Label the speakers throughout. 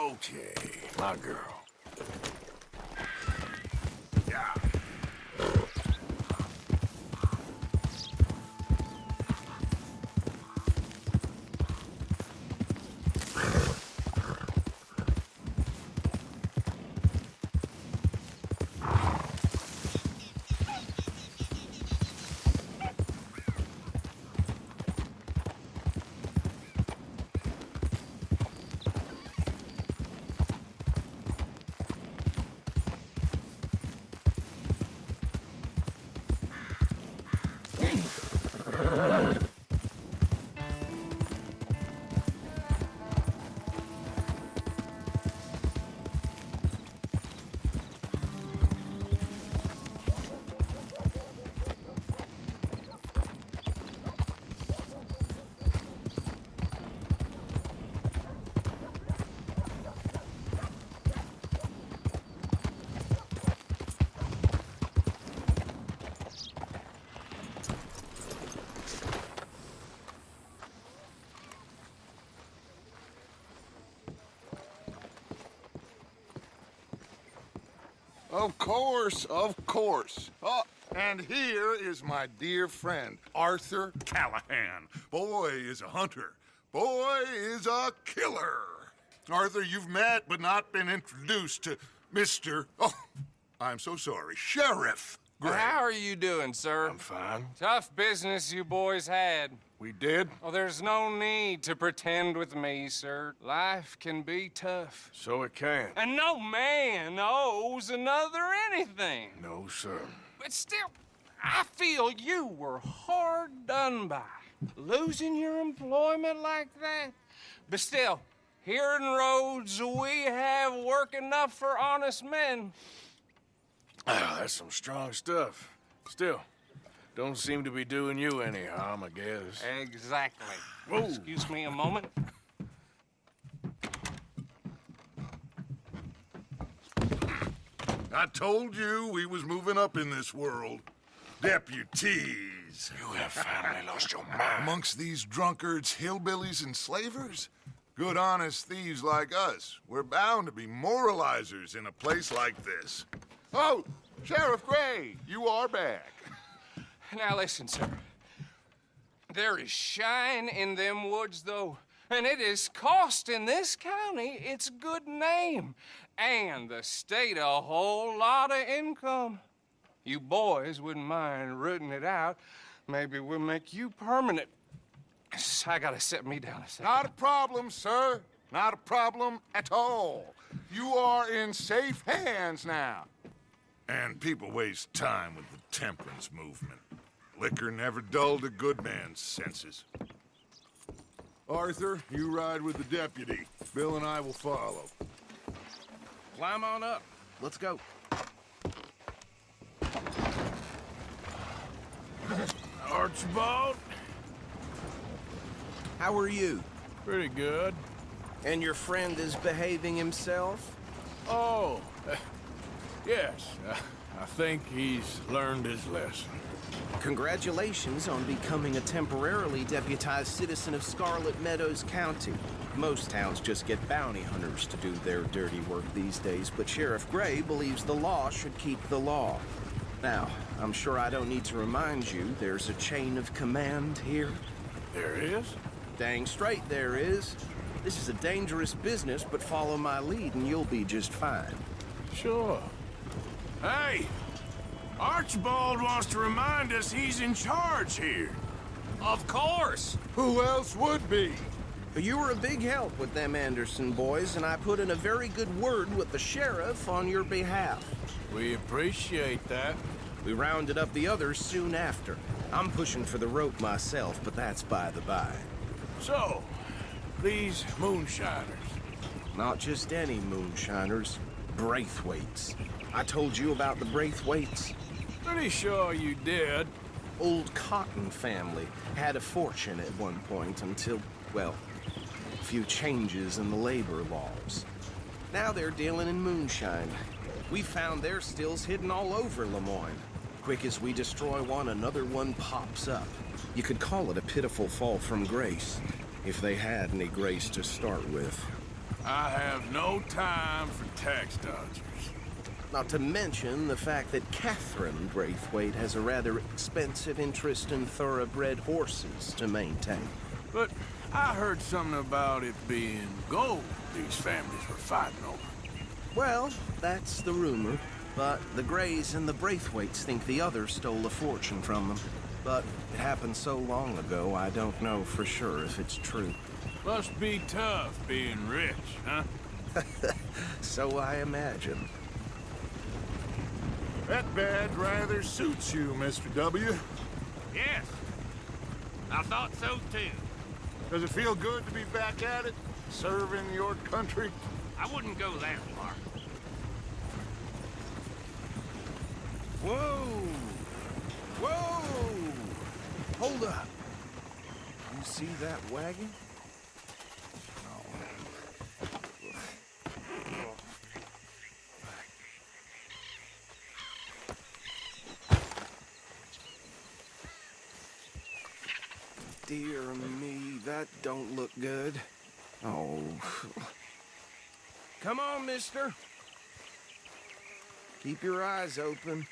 Speaker 1: Okay, my girl. Yeah.
Speaker 2: Of course, of course. Oh, and here is my dear friend, Arthur Callahan. Boy is a hunter. Boy is a killer. Arthur, you've met but not been introduced to Mr. Oh, I'm so sorry, Sheriff Gray.
Speaker 3: How are you doing, sir?
Speaker 1: I'm fine.
Speaker 3: Tough business you boys had.
Speaker 2: We did?
Speaker 3: Oh, there's no need to pretend with me, sir. Life can be tough.
Speaker 1: So it can.
Speaker 3: And no man owes another anything.
Speaker 1: No, sir.
Speaker 3: But still, I feel you were hard done by. Losing your employment like that. But still, here in Rhodes, we have work enough for honest men.
Speaker 1: Ah, that's some strong stuff. Still, don't seem to be doing you any harm, I guess.
Speaker 3: Exactly.
Speaker 1: Whoa.
Speaker 3: Excuse me a moment.
Speaker 2: I told you we was moving up in this world. Deputies.
Speaker 1: You have finally lost your mind.
Speaker 2: Amongst these drunkards, hillbillies, and slavers? Good, honest thieves like us. We're bound to be moralizers in a place like this. Oh, Sheriff Gray, you are back.
Speaker 3: Now listen, sir. There is shine in them woods, though, and it is costing this county its good name and the state a whole lot of income. You boys wouldn't mind rooting it out. Maybe we'll make you permanent. I gotta sit me down a second.
Speaker 2: Not a problem, sir. Not a problem at all. You are in safe hands now. And people waste time with the temperance movement. Liquor never dulled a good man's senses. Arthur, you ride with the deputy. Bill and I will follow.
Speaker 4: Climb on up. Let's go.
Speaker 1: Archibald?
Speaker 4: How are you?
Speaker 1: Pretty good.
Speaker 4: And your friend is behaving himself?
Speaker 1: Oh, yes. I think he's learned his lesson.
Speaker 4: Congratulations on becoming a temporarily deputized citizen of Scarlet Meadows County. Most towns just get bounty hunters to do their dirty work these days, but Sheriff Gray believes the law should keep the law. Now, I'm sure I don't need to remind you there's a chain of command here.
Speaker 1: There is?
Speaker 4: Dang straight there is. This is a dangerous business, but follow my lead and you'll be just fine.
Speaker 1: Sure. Hey! Archibald wants to remind us he's in charge here.
Speaker 3: Of course!
Speaker 2: Who else would be?
Speaker 4: You were a big help with them Anderson boys, and I put in a very good word with the sheriff on your behalf.
Speaker 1: We appreciate that.
Speaker 4: We rounded up the others soon after. I'm pushing for the rope myself, but that's by the by.
Speaker 1: So, these moonshiners.
Speaker 4: Not just any moonshiners, Braithwaites. I told you about the Braithwaites.
Speaker 1: Pretty sure you did.
Speaker 4: Old Cotton family had a fortune at one point until, well, a few changes in the labor laws. Now they're dealing in moonshine. We found their stills hidden all over Lemoyne. Quick as we destroy one, another one pops up. You could call it a pitiful fall from grace, if they had any grace to start with.
Speaker 1: I have no time for tax dodgers.
Speaker 4: Not to mention the fact that Catherine Braithwaite has a rather expensive interest in thoroughbred horses to maintain.
Speaker 1: But I heard something about it being gold these families were fighting over.
Speaker 4: Well, that's the rumor. But the Greys and the Braithwaites think the others stole a fortune from them. But it happened so long ago, I don't know for sure if it's true.
Speaker 1: Must be tough being rich, huh?
Speaker 4: So I imagine.
Speaker 2: That badge rather suits you, Mr. W.
Speaker 5: Yes, I thought so too.
Speaker 2: Does it feel good to be back at it, serving your country?
Speaker 5: I wouldn't go that far.
Speaker 4: Whoa! Whoa! Hold up. You see that wagon? Dear me, that don't look good. Oh. Come on, mister. Keep your eyes open.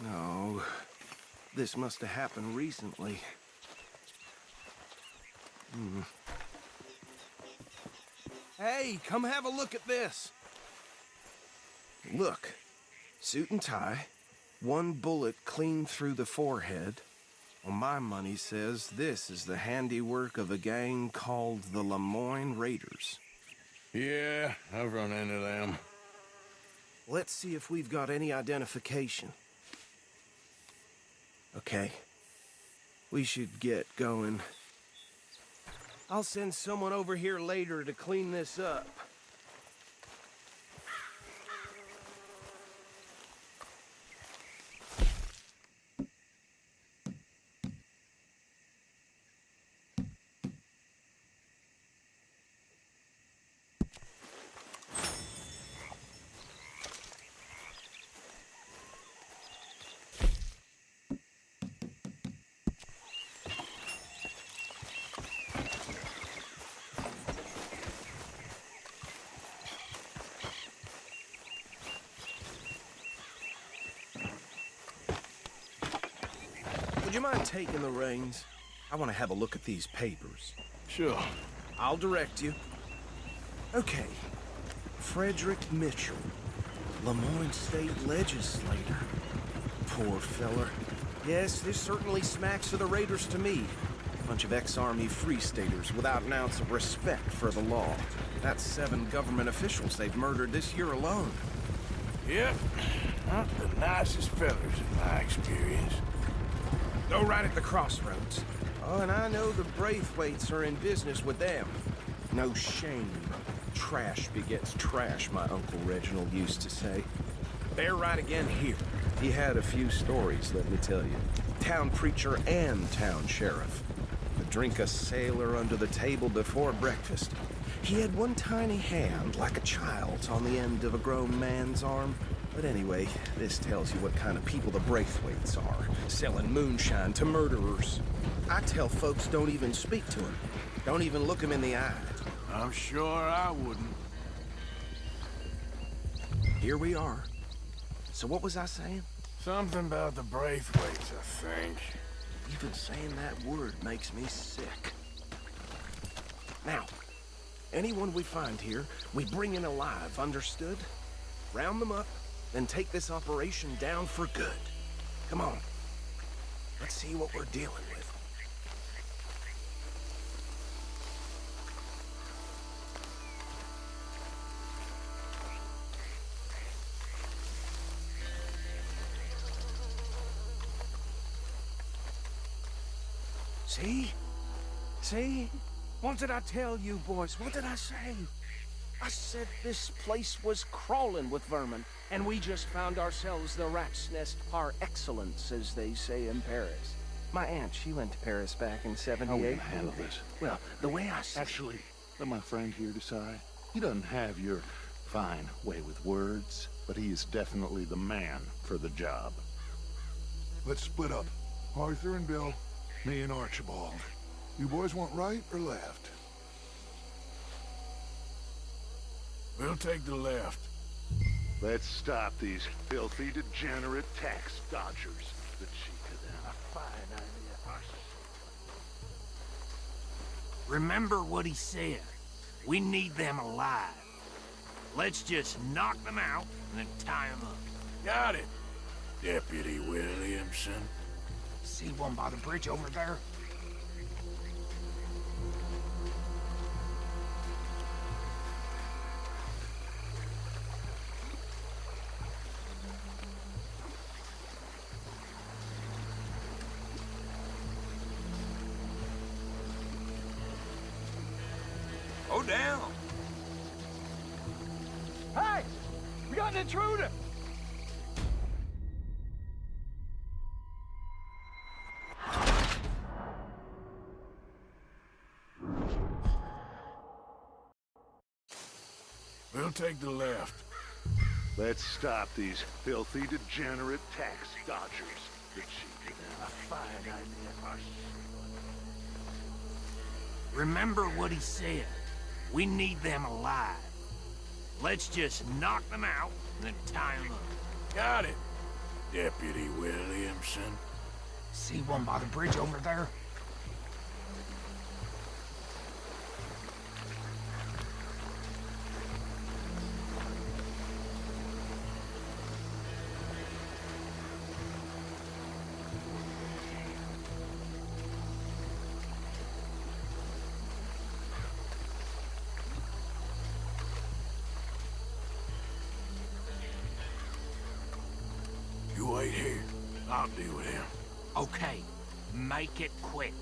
Speaker 4: No. This must have happened recently. Hey, come have a look at this. Look, suit and tie, one bullet clean through the forehead. Well, my money says this is the handiwork of a gang called the Lemoyne Raiders.
Speaker 1: Yeah, I've run into them.
Speaker 4: Let's see if we've got any identification. Okay. We should get going. I'll send someone over here later to clean this up. Would you mind taking the reins? I want to have a look at these papers.
Speaker 1: Sure.
Speaker 4: I'll direct you. Okay. Frederick Mitchell, Lemoyne State Legislator. Poor feller. Yes, this certainly smacks of the Raiders to me. Bunch of ex-Army Free Staters without an ounce of respect for the law. That's 7 government officials they've murdered this year alone.
Speaker 1: Yep. Not the nicest fellers in my experience.
Speaker 4: Go right at the crossroads. Oh, and I know the Braithwaites are in business with them. No shame. Trash begets trash, my Uncle Reginald used to say. They're right again here. He had a few stories, let me tell you. Town preacher and town sheriff. Would drink a sailor under the table before breakfast. He had one tiny hand, like a child's, on the end of a grown man's arm. But anyway, this tells you what kind of people the Braithwaites are, selling moonshine to murderers. I tell folks don't even speak to him. Don't even look him in the eye.
Speaker 1: I'm sure I wouldn't.
Speaker 4: Here we are. So what was I saying?
Speaker 1: Something about the Braithwaites, I think.
Speaker 4: Even saying that word makes me sick. Now, anyone we find here, we bring in alive, understood? Round them up, then take this operation down for good. Come on. Let's see what we're dealing with. See? See? What did I tell you, boys? What did I say? I said this place was crawling with vermin, and we just found ourselves the rat's nest par excellence, as they say in Paris. My aunt, she went to Paris back in '78.
Speaker 6: How are we gonna handle this?
Speaker 4: Well, the way I see
Speaker 6: Actually, let my friend here decide. He doesn't have your fine way with words, but he is definitely the man for the job.
Speaker 2: Let's split up. Arthur and Bill, me and Archibald. You boys want right or left?
Speaker 1: We'll take the left.
Speaker 6: Let's stop these filthy, degenerate tax dodgers. The cheek of them. A fine idea.
Speaker 5: Remember what he said. We need them alive. Let's just knock them out and then tie them up.
Speaker 1: Got it, Deputy Williamson.
Speaker 3: See one by the bridge over there?
Speaker 2: Go down.
Speaker 3: Hey! We got an intruder!
Speaker 1: We'll take the left.
Speaker 6: Let's stop these filthy, degenerate tax dodgers. The cheek of them. A fine idea.
Speaker 5: Remember what he said. We need them alive. Let's just knock them out and then tie them up.
Speaker 1: Got it, Deputy Williamson.
Speaker 3: See one by the bridge over there?
Speaker 1: You wait here. I'll deal with him.
Speaker 5: Okay, make it quick.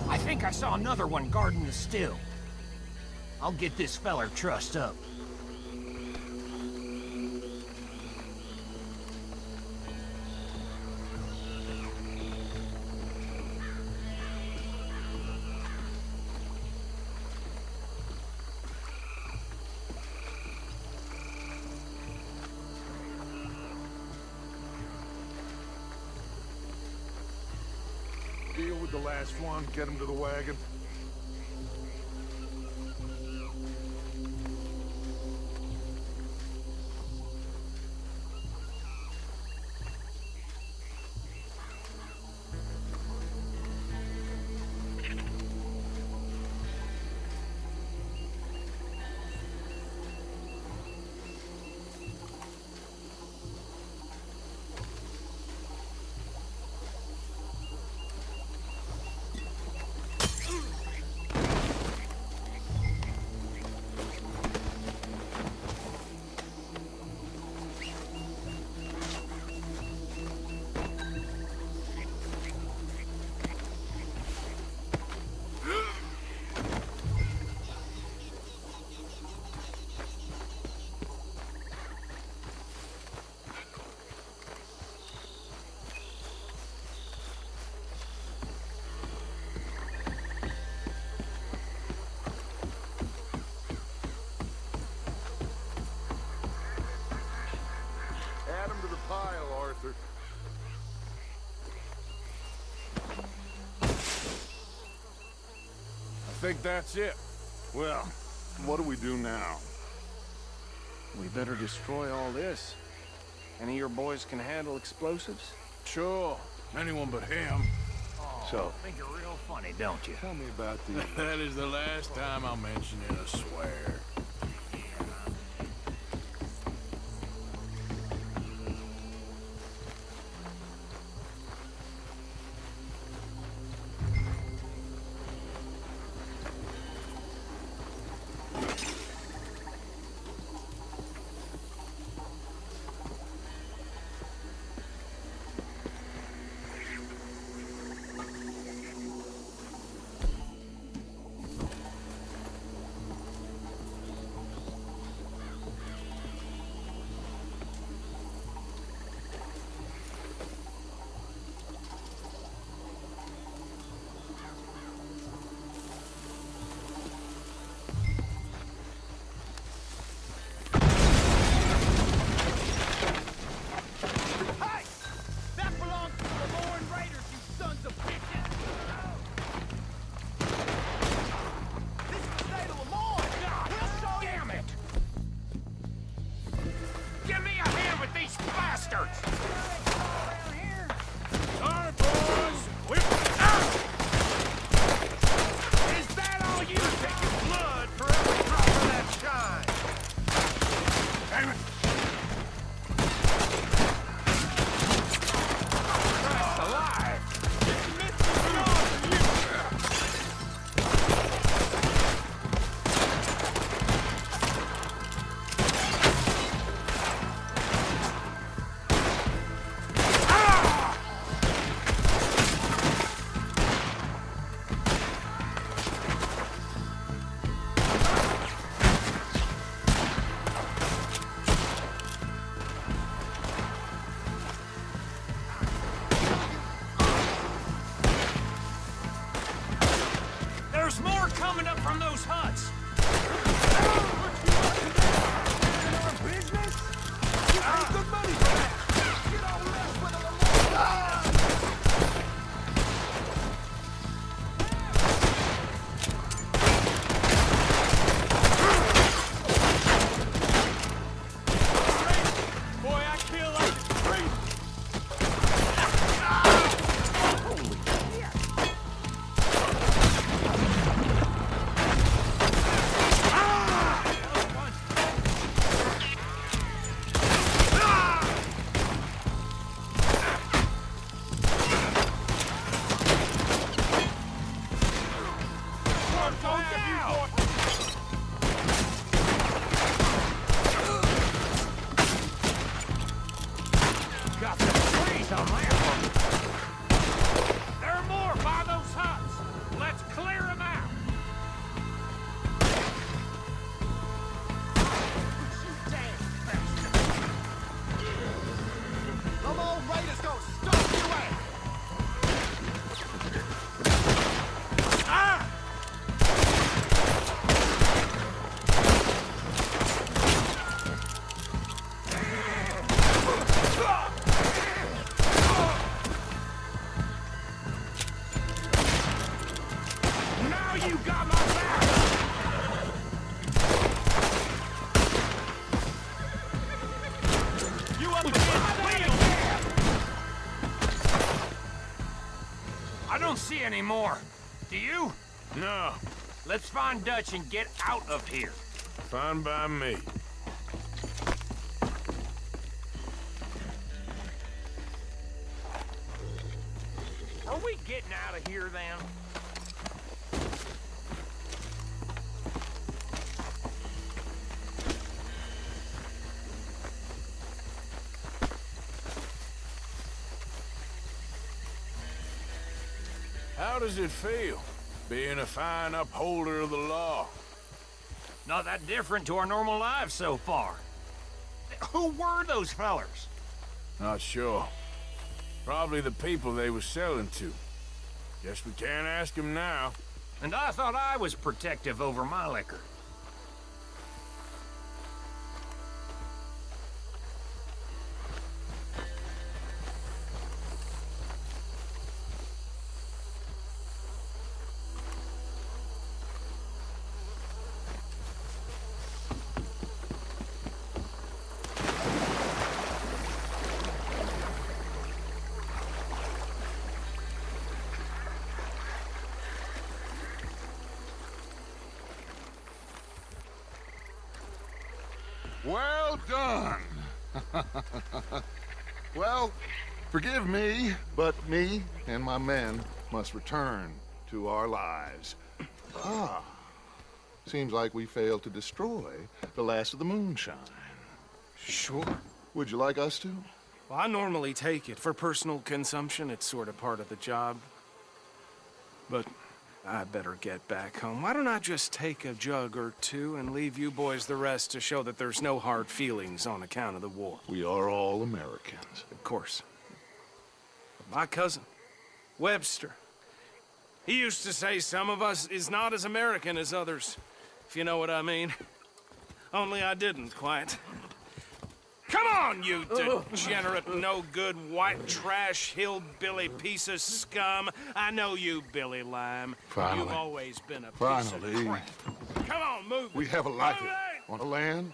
Speaker 3: I think I saw another one guarding the still. I'll get this feller trussed up.
Speaker 2: Deal with the last one, get him to the wagon. Add him to the pile, Arthur.
Speaker 1: I think that's it.
Speaker 6: Well, what do we do now?
Speaker 4: We better destroy all this. Any of your boys can handle explosives?
Speaker 1: Sure. Anyone but him.
Speaker 6: So,
Speaker 5: Think you're real funny, don't you?
Speaker 6: tell me about the...
Speaker 1: That is the last time I'll mention it, I swear.
Speaker 5: There's more coming up from those huts! Got some trees on that one. There are more by those huts. Let's clear them out.
Speaker 7: Come on, Raiders, go stop your way!
Speaker 5: Now you got my back! You up against wheel! I don't see any more. Do you?
Speaker 8: No,
Speaker 5: Let's find Dutch and get out of here.
Speaker 8: fine by me.
Speaker 5: Are we getting out of here then?
Speaker 8: How does it feel, being a fine upholder of the law?
Speaker 5: Not that different to our normal lives so far. Who were those fellers?
Speaker 8: Not sure. Probably the people they were selling to. Guess we can't ask them now.
Speaker 5: And I thought I was protective over my liquor.
Speaker 2: Well done. Well, forgive me, but me and my men must return to our lives. Seems like we failed to destroy the last of the moonshine.
Speaker 4: Sure.
Speaker 2: Would you like us to?
Speaker 4: Well, I normally take it. For personal consumption, it's sort of part of the job. But I better get back home. Why don't I just take a jug or two and leave you boys the rest to show that there's no hard feelings on account of the war?
Speaker 2: We are all Americans.
Speaker 4: Of course. But my cousin, Webster, he used to say some of us is not as American as others, if you know what I mean. Only I didn't quite. Come on, you degenerate, no-good, white trash, hillbilly piece of scum. I know you, Billy Lime.
Speaker 2: Finally.
Speaker 4: You've always been a piece of
Speaker 2: Finally.
Speaker 4: crap. Come on, move it.
Speaker 2: We have a life
Speaker 4: Move it!
Speaker 2: on a land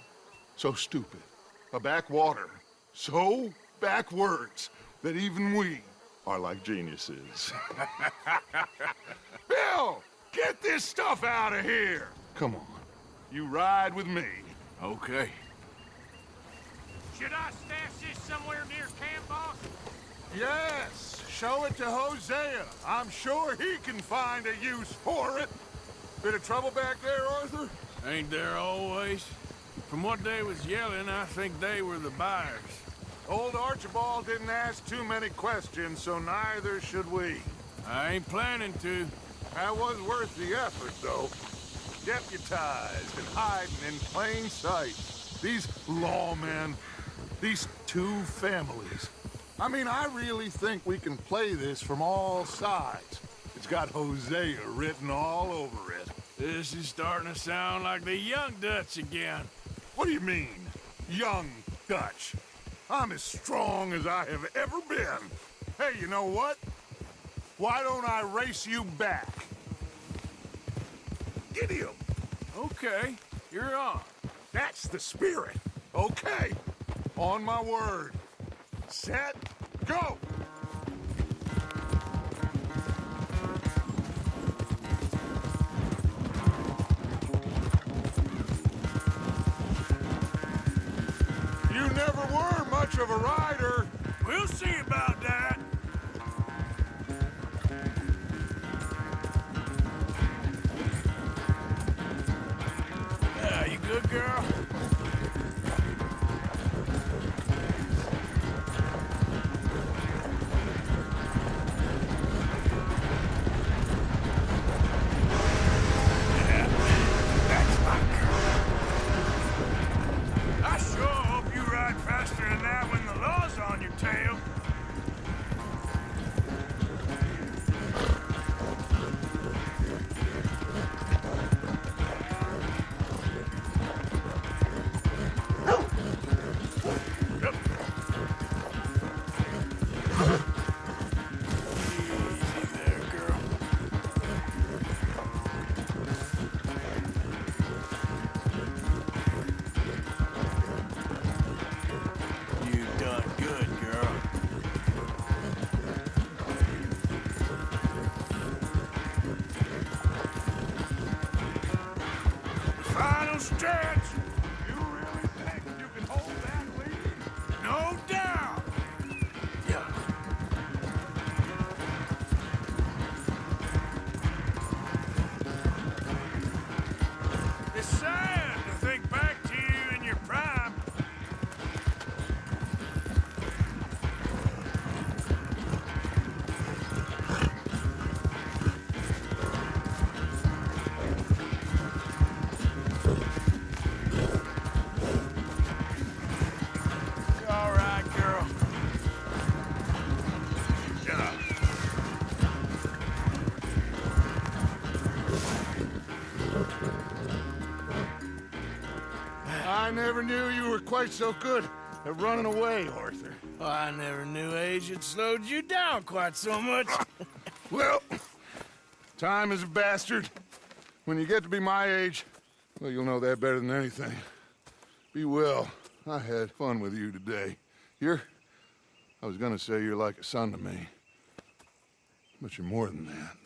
Speaker 2: so stupid, a backwater so backwards that even we are like geniuses. Bill, get this stuff out of here. Come on, you ride with me.
Speaker 8: Okay.
Speaker 5: Should I stash this somewhere near camp, boss?
Speaker 2: Yes, show it to Hosea. I'm sure he can find a use for it. Bit of trouble back there, Arthur?
Speaker 8: Ain't there always? From what they was yelling, I think they were the buyers.
Speaker 2: Old Archibald didn't ask too many questions, so neither should we.
Speaker 8: I ain't planning to.
Speaker 2: That was worth the effort, though. Deputized and hiding in plain sight. These lawmen, these two families. I mean, I really think we can play this from all sides. It's got Hosea written all over it.
Speaker 8: This is starting to sound like the young Dutch again.
Speaker 2: What do you mean, young Dutch? I'm as strong as I have ever been. Hey, you know what? Why don't I race you back? Get him!
Speaker 8: Okay, you're on.
Speaker 2: That's the spirit. Okay. On my word. Set, go! You never were much of a rider.
Speaker 8: We'll see about that. You good, girl? I sure hope you ride faster than that when the law's on your tail. Yep. Easy there, girl. You done good, girl. Final stretch.
Speaker 2: You really think you can hold that lead?
Speaker 8: No doubt. Yeah. It's sad to think back to you in your prime. You all right, girl?
Speaker 2: Yeah. I never knew you were quite so good at running away, Arthur.
Speaker 8: I never knew age had slowed you down quite so much.
Speaker 2: Well, time is a bastard. When you get to be my age, well, you'll know that better than anything. Be well. I had fun with you today. I was gonna say you're like a son to me. But you're more than that.